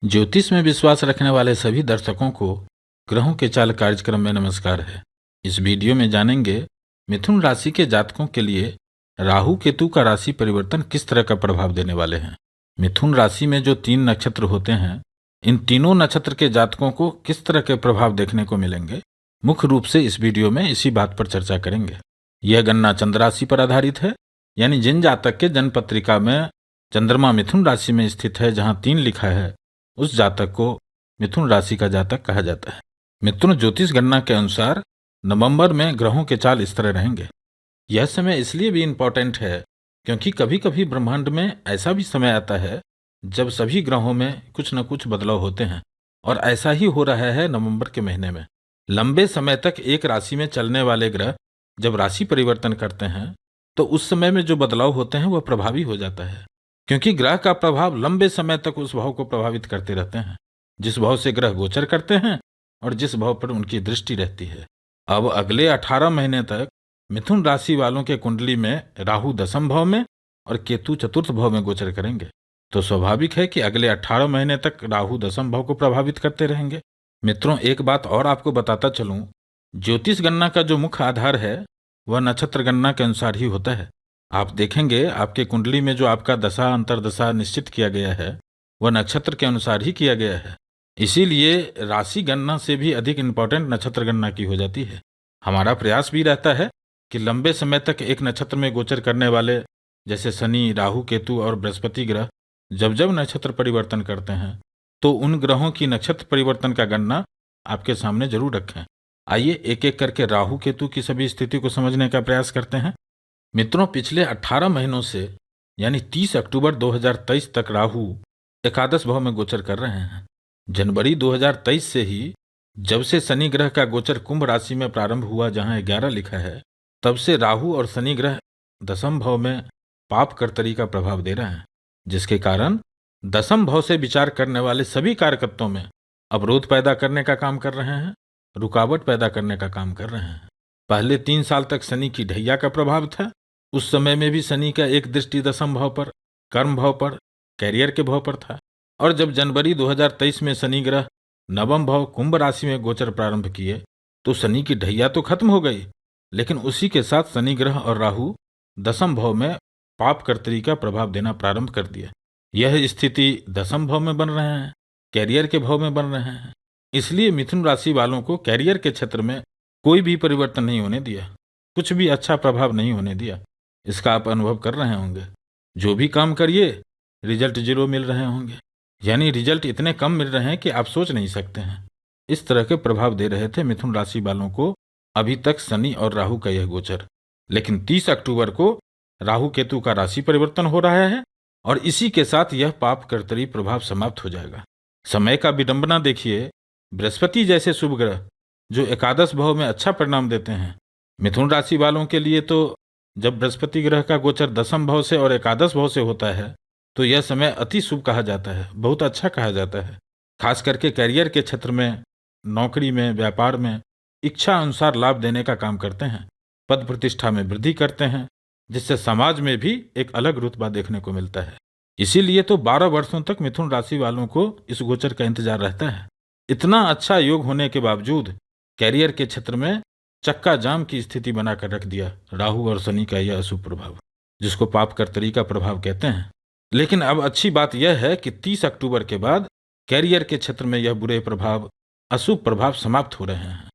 ज्योतिष में विश्वास रखने वाले सभी दर्शकों को ग्रहों के चाल कार्यक्रम में नमस्कार है। इस वीडियो में जानेंगे मिथुन राशि के जातकों के लिए राहु केतु का राशि परिवर्तन किस तरह का प्रभाव देने वाले हैं। मिथुन राशि में जो 3 नक्षत्र होते हैं, इन तीनों नक्षत्र के जातकों को किस तरह के प्रभाव देखने को मिलेंगे, मुख्य रूप से इस वीडियो में इसी बात पर चर्चा करेंगे। यह गणना चंद्र राशि पर आधारित है, यानी जिन जातक के जन्म पत्रिका में चंद्रमा मिथुन राशि में स्थित है, जहां 3 लिखा है, उस जातक को मिथुन राशि का जातक कहा जाता है। मिथुन ज्योतिष गणना के अनुसार नवंबर में ग्रहों के चाल इस तरह रहेंगे। यह समय इसलिए भी इम्पोर्टेंट है क्योंकि कभी कभी ब्रह्मांड में ऐसा भी समय आता है जब सभी ग्रहों में कुछ न कुछ बदलाव होते हैं, और ऐसा ही हो रहा है नवंबर के महीने में। लंबे समय तक एक राशि में चलने वाले ग्रह जब राशि परिवर्तन करते हैं तो उस समय में जो बदलाव होते हैं वह प्रभावी हो जाता है, क्योंकि ग्रह का प्रभाव लंबे समय तक उस भाव को प्रभावित करते रहते हैं जिस भाव से ग्रह गोचर करते हैं और जिस भाव पर उनकी दृष्टि रहती है। अब अगले 18 महीने तक मिथुन राशि वालों के कुंडली में राहु 10वें भाव में और केतु 4th भाव में गोचर करेंगे, तो स्वाभाविक है कि अगले 18 महीने तक राहु 10वें भाव को प्रभावित करते रहेंगे। मित्रों, एक बात और आपको बताता चलूं, ज्योतिष गणना का जो मुख्य आधार है वह नक्षत्र गणना के अनुसार ही होता है। आप देखेंगे आपके कुंडली में जो आपका दशा अंतर्दशा निश्चित किया गया है वह नक्षत्र के अनुसार ही किया गया है। इसीलिए राशि गणना से भी अधिक इम्पोर्टेंट नक्षत्र गणना की हो जाती है। हमारा प्रयास भी रहता है कि लंबे समय तक एक नक्षत्र में गोचर करने वाले जैसे शनि, राहु, केतु और बृहस्पति ग्रह जब जब नक्षत्र परिवर्तन करते हैं तो उन ग्रहों की नक्षत्र परिवर्तन का गणना आपके सामने जरूर रखें। आइए एक एक करके राहु केतु की सभी स्थिति को समझने का प्रयास करते हैं। मित्रों, पिछले 18 महीनों से यानी 30 अक्टूबर 2023 तक राहु एकादश भाव में गोचर कर रहे हैं। जनवरी 2023 से ही जब से शनि ग्रह का गोचर कुंभ राशि में प्रारंभ हुआ, जहां 11 लिखा है, तब से राहु और शनि ग्रह 10वें भाव में पाप कर्तरी का प्रभाव दे रहे हैं, जिसके कारण 10वें भाव से विचार करने वाले सभी कार्यकर्ताओं में अवरोध पैदा करने का काम कर रहे हैं, रुकावट पैदा करने का काम कर रहे हैं। पहले 3 साल तक शनि की ढैया का प्रभाव था। उस समय में भी शनि का एक दृष्टि 10वें भाव पर, कर्म भाव पर, कैरियर के भाव पर था, और जब जनवरी 2023 में शनि ग्रह 9वें भाव कुंभ राशि में गोचर प्रारंभ किए तो शनि की ढैया तो खत्म हो गई, लेकिन उसी के साथ शनि ग्रह और राहु 10वें भाव में पाप कर्तरी का प्रभाव देना प्रारंभ कर दिया। यह स्थिति 10वें भाव में बन रहे हैं, कैरियर के भाव में बन रहे हैं। इसलिए मिथुन राशि वालों को कैरियर के क्षेत्र में कोई भी परिवर्तन नहीं होने दिया, कुछ भी अच्छा प्रभाव नहीं होने दिया। इसका आप अनुभव कर रहे होंगे। जो भी काम करिए रिजल्ट 0 मिल रहे होंगे, यानी रिजल्ट इतने कम मिल रहे हैं कि आप सोच नहीं सकते हैं। इस तरह के प्रभाव दे रहे थे मिथुन राशि वालों को अभी तक शनि और राहु का यह गोचर। लेकिन 30 अक्टूबर को राहु केतु का राशि परिवर्तन हो रहा है और इसी के साथ यह पाप कर्तरी प्रभाव समाप्त हो जाएगा। समय का विडंबना देखिए, बृहस्पति जैसे शुभ ग्रह जो एकादश भाव में अच्छा परिणाम देते हैं, मिथुन राशि वालों के लिए तो जब बृहस्पति ग्रह का गोचर 10वें भाव से और एकादश भाव से होता है तो यह समय अति शुभ कहा जाता है, बहुत अच्छा कहा जाता है। खास करके कैरियर के क्षेत्र में, नौकरी में, व्यापार में इच्छा अनुसार लाभ देने का काम करते हैं, पद प्रतिष्ठा में वृद्धि करते हैं, जिससे समाज में भी एक अलग रुतबा देखने को मिलता है। इसीलिए तो 12 वर्षों तक मिथुन राशि वालों को इस गोचर का इंतजार रहता है। इतना अच्छा योग होने के बावजूद कैरियर के क्षेत्र में चक्का जाम की स्थिति बनाकर रख दिया राहु और शनि का यह अशुभ प्रभाव, जिसको पाप कर्तरी का प्रभाव कहते हैं। लेकिन अब अच्छी बात यह है कि 30 अक्टूबर के बाद कैरियर के क्षेत्र में यह बुरे प्रभाव, अशुभ प्रभाव समाप्त हो रहे हैं।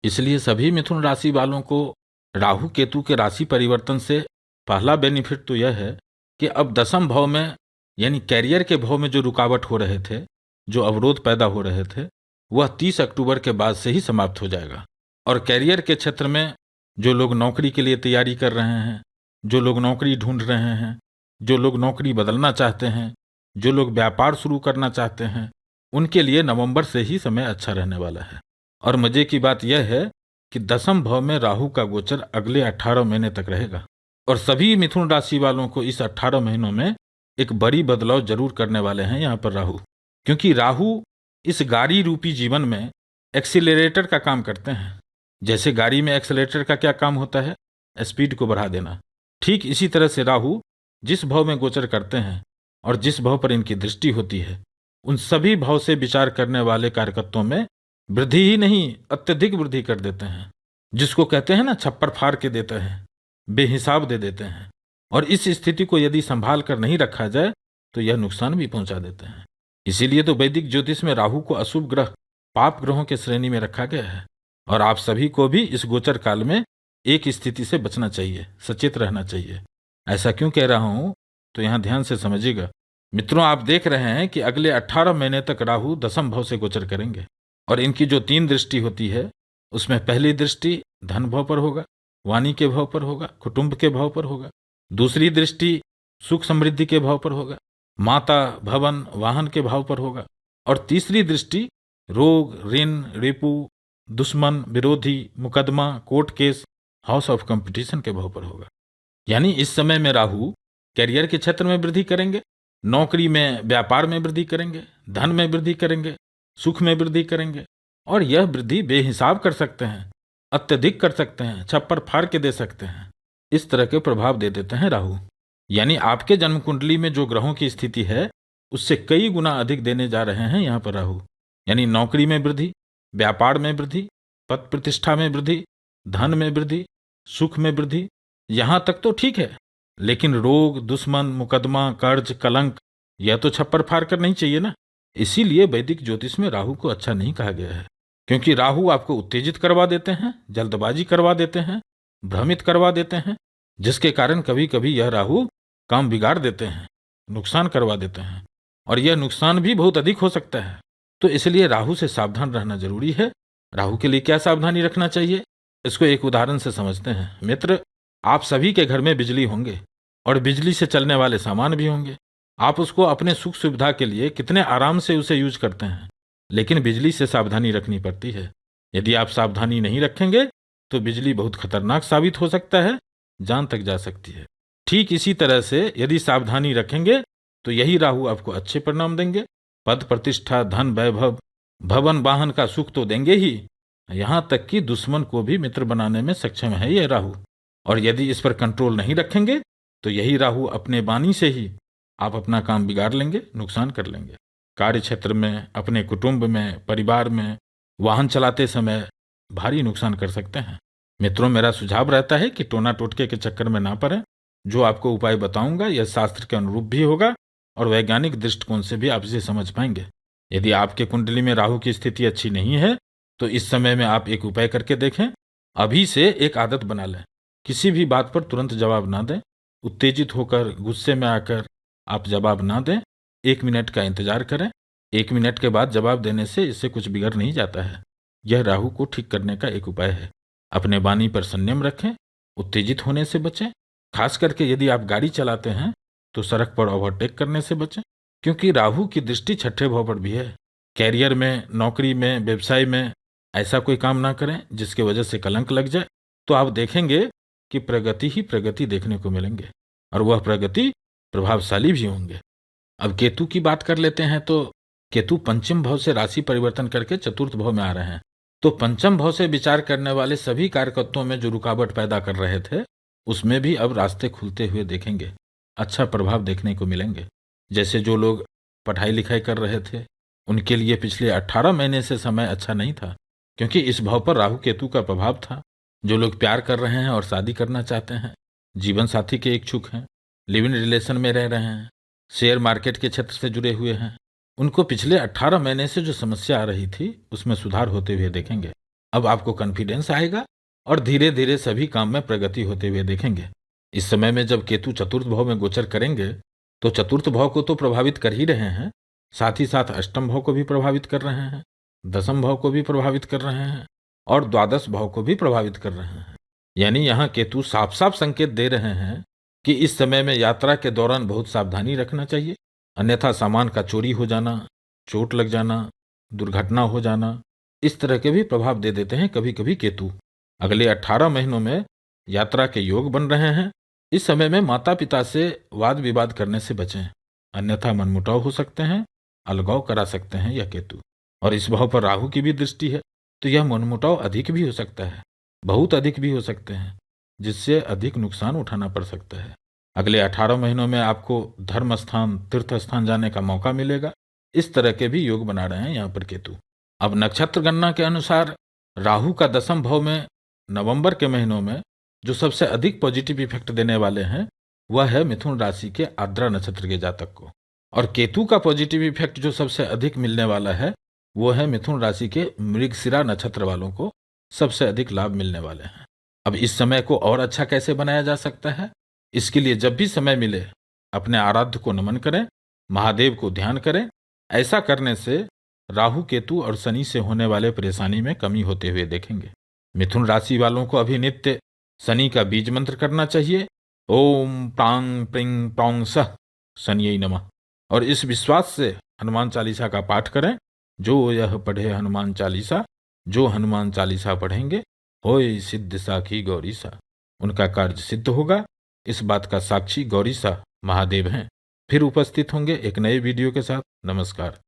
इसलिए सभी मिथुन राशि वालों को राहु केतु के राशि परिवर्तन से पहला बेनिफिट तो यह है कि अब 10वें भाव में यानी कैरियर के भाव में जो रुकावट हो रहे थे, जो अवरोध पैदा हो रहे थे, वह 30 अक्टूबर के बाद से ही समाप्त हो जाएगा। और कैरियर के क्षेत्र में जो लोग नौकरी के लिए तैयारी कर रहे हैं, जो लोग नौकरी ढूंढ रहे हैं, जो लोग नौकरी बदलना चाहते हैं, जो लोग व्यापार शुरू करना चाहते हैं, उनके लिए नवंबर से ही समय अच्छा रहने वाला है। और मजे की बात यह है कि 10वें भाव में राहु का गोचर अगले 18 महीने तक रहेगा और सभी मिथुन राशि वालों को इस 18 महीनों में एक बड़ी बदलाव जरूर करने वाले हैं यहाँ पर राहु, क्योंकि राहु इस गाड़ी रूपी जीवन में एक्सीलरेटर का काम करते हैं। जैसे गाड़ी में एक्सीलरेटर का क्या काम होता है, स्पीड को बढ़ा देना, ठीक इसी तरह से राहु जिस भाव में गोचर करते हैं और जिस भाव पर इनकी दृष्टि होती है उन सभी भाव से विचार करने वाले कार्यकर्ताओं में वृद्धि ही नहीं अत्यधिक वृद्धि कर देते हैं, जिसको कहते हैं ना छप्पर फाड़ के देते हैं, बेहिसाब दे देते हैं। और इस स्थिति को यदि संभाल कर नहीं रखा जाए तो यह नुकसान भी पहुंचा देते हैं। इसीलिए तो वैदिक ज्योतिष में राहु को अशुभ ग्रह, पाप ग्रहों के श्रेणी में रखा गया है। और आप सभी को भी इस गोचर काल में एक स्थिति से बचना चाहिए, सचेत रहना चाहिए। ऐसा क्यों कह रहा हूं तो यहां ध्यान से समझिएगा। मित्रों, आप देख रहे हैं कि अगले 18 महीने तक राहु दसम भाव से गोचर करेंगे और इनकी जो 3 दृष्टि होती है उसमें पहली दृष्टि धन भाव पर होगा, वाणी के भाव पर होगा, कुटुंब के भाव पर होगा। दूसरी दृष्टि सुख समृद्धि के भाव पर होगा, माता, भवन, वाहन के भाव पर होगा। और तीसरी दृष्टि रोग, ऋण, रिपु, दुश्मन, विरोधी, मुकदमा, court case, house of competition के भाव पर होगा। यानी इस समय में राहु कैरियर के क्षेत्र में वृद्धि करेंगे, नौकरी में, व्यापार में वृद्धि करेंगे, धन में वृद्धि करेंगे, सुख में वृद्धि करेंगे। और यह वृद्धि बेहिसाब कर सकते हैं, अत्यधिक कर सकते हैं, छप्पर फाड़ के दे सकते हैं। इस तरह के प्रभाव दे देते हैं राहु। यानी आपके जन्म कुंडली में जो ग्रहों की स्थिति है उससे कई गुना अधिक देने जा रहे हैं यहाँ पर राहु। यानी नौकरी में वृद्धि, व्यापार में वृद्धि, पद प्रतिष्ठा में वृद्धि, धन में वृद्धि, सुख में वृद्धि। यहां तक तो ठीक है, लेकिन रोग, दुश्मन, मुकदमा, कर्ज, कलंक, यह तो छप्पर फाड़ कर नहीं चाहिए ना। इसीलिए वैदिक ज्योतिष में राहु को अच्छा नहीं कहा गया है, क्योंकि राहु आपको उत्तेजित करवा देते हैं, जल्दबाजी करवा देते हैं, भ्रमित करवा देते हैं, जिसके कारण कभी कभी यह राहु काम बिगाड़ देते हैं, नुकसान करवा देते हैं। और यह नुकसान भी बहुत अधिक हो सकता है। तो इसलिए राहु से सावधान रहना जरूरी है। राहु के लिए क्या सावधानी रखना चाहिए, इसको एक उदाहरण से समझते हैं। मित्र, आप सभी के घर में बिजली होंगे और बिजली से चलने वाले सामान भी होंगे। आप उसको अपने सुख सुविधा के लिए कितने आराम से उसे यूज करते हैं, लेकिन बिजली से सावधानी रखनी पड़ती है। यदि आप सावधानी नहीं रखेंगे तो बिजली बहुत खतरनाक साबित हो सकता है, जान तक जा सकती है। ठीक इसी तरह से यदि सावधानी रखेंगे तो यही राहु आपको अच्छे परिणाम देंगे। पद प्रतिष्ठा, धन, वैभव, भवन, वाहन का सुख तो देंगे ही, यहां तक कि दुश्मन को भी मित्र बनाने में सक्षम है यह राहु। और यदि इस पर कंट्रोल नहीं रखेंगे तो यही राहु अपने वाणी से ही आप अपना काम बिगाड़ लेंगे, नुकसान कर लेंगे। कार्य क्षेत्र में, अपने कुटुंब में, परिवार में, वाहन चलाते समय भारी नुकसान कर सकते हैं। मित्रों, मेरा सुझाव रहता है कि टोना टोटके के चक्कर में ना पड़ें। जो आपको उपाय बताऊंगा यह शास्त्र के अनुरूप भी होगा और वैज्ञानिक दृष्टिकोण से भी आप इसे समझ पाएंगे। यदि आपके कुंडली में राहु की स्थिति अच्छी नहीं है तो इस समय में आप एक उपाय करके देखें। अभी से एक आदत बना लें, किसी भी बात पर तुरंत जवाब ना दें। उत्तेजित होकर, गुस्से में आकर आप जवाब ना दें। 1 मिनट का इंतजार करें। 1 मिनट के बाद जवाब देने से इससे कुछ बिगड़ नहीं जाता है। यह राहु को ठीक करने का एक उपाय है। अपने वाणी पर संयम रखें, उत्तेजित होने से बचें। खास करके यदि आप गाड़ी चलाते हैं तो सड़क पर ओवरटेक करने से बचें, क्योंकि राहु की दृष्टि 6ठे भाव पर भी है। कैरियर में, नौकरी में, व्यवसाय में ऐसा कोई काम ना करें जिसके वजह से कलंक लग जाए। तो आप देखेंगे कि प्रगति ही प्रगति देखने को मिलेंगे और वह प्रगति प्रभावशाली भी होंगे। अब केतु की बात कर लेते हैं। तो केतु पंचम भाव से राशि परिवर्तन करके चतुर्थ भाव में आ रहे हैं। तो पंचम भाव से विचार करने वाले सभी कार्यकर्ताओं में जो रुकावट पैदा कर रहे थे उसमें भी अब रास्ते खुलते हुए देखेंगे, अच्छा प्रभाव देखने को मिलेंगे। जैसे जो लोग पढ़ाई लिखाई कर रहे थे उनके लिए पिछले 18 महीने से समय अच्छा नहीं था, क्योंकि इस भाव पर राहु केतु का प्रभाव था। जो लोग प्यार कर रहे हैं और शादी करना चाहते हैं, जीवन साथी के इच्छुक हैं, लिव इन रिलेशन में रह रहे हैं, शेयर मार्केट के क्षेत्र से जुड़े हुए हैं, उनको पिछले 18 महीने से जो समस्या आ रही थी उसमें सुधार होते हुए देखेंगे। अब आपको कॉन्फिडेंस आएगा और धीरे धीरे सभी काम में प्रगति होते हुए देखेंगे। इस समय में जब केतु चतुर्थ भाव में गोचर करेंगे तो चतुर्थ भाव को तो प्रभावित कर ही रहे हैं, साथ ही साथ अष्टम भाव को भी प्रभावित कर रहे हैं, दसम भाव को भी प्रभावित कर रहे हैं और द्वादश भाव को भी प्रभावित कर रहे हैं। यानी यहाँ केतु साफ साफ संकेत दे रहे हैं कि इस समय में यात्रा के दौरान बहुत सावधानी रखना चाहिए, अन्यथा सामान का चोरी हो जाना, चोट लग जाना, दुर्घटना हो जाना, इस तरह के भी प्रभाव दे देते हैं कभी कभी केतु। अगले 18 महीनों में यात्रा के योग बन रहे हैं। इस समय में माता पिता से वाद विवाद करने से बचें, अन्यथा मनमुटाव हो सकते हैं, अलगाव करा सकते हैं यह केतु। और इस भाव पर राहु की भी दृष्टि है तो यह मनमुटाव अधिक भी हो सकता है, बहुत अधिक भी हो सकते हैं, जिससे अधिक नुकसान उठाना पड़ सकता है। अगले 18 महीनों में आपको धर्म स्थान, तीर्थ स्थान जाने का मौका मिलेगा। इस तरह के भी योग बना रहे हैं यहाँ पर केतु। अब नक्षत्र गणना के अनुसार राहु का 10वें भाव में नवंबर के महीनों में जो सबसे अधिक पॉजिटिव इफेक्ट देने वाले हैं वह है मिथुन राशि के आर्द्रा नक्षत्र के जातक को, और केतु का पॉजिटिव इफेक्ट जो सबसे अधिक मिलने वाला है वो है मिथुन राशि के मृगशिरा नक्षत्र वालों को सबसे अधिक लाभ मिलने वाले हैं। अब इस समय को और अच्छा कैसे बनाया जा सकता है, इसके लिए जब भी समय मिले अपने आराध्य को नमन करें, महादेव को ध्यान करें। ऐसा करने से राहु केतु और शनि से होने वाले परेशानी में कमी होते हुए देखेंगे। मिथुन राशि वालों को अभी नित्य शनि का बीज मंत्र करना चाहिए, ओम प्रांग प्रिंग प्रौंग सह शनियै नमः, और इस विश्वास से हनुमान चालीसा का पाठ करें। जो यह पढ़े हनुमान चालीसा, जो हनुमान चालीसा पढ़ेंगे होय सिद्ध साखी गौरीसा, उनका कार्य सिद्ध होगा। इस बात का साक्षी गौरीसा महादेव हैं। फिर उपस्थित होंगे एक नए वीडियो के साथ। नमस्कार।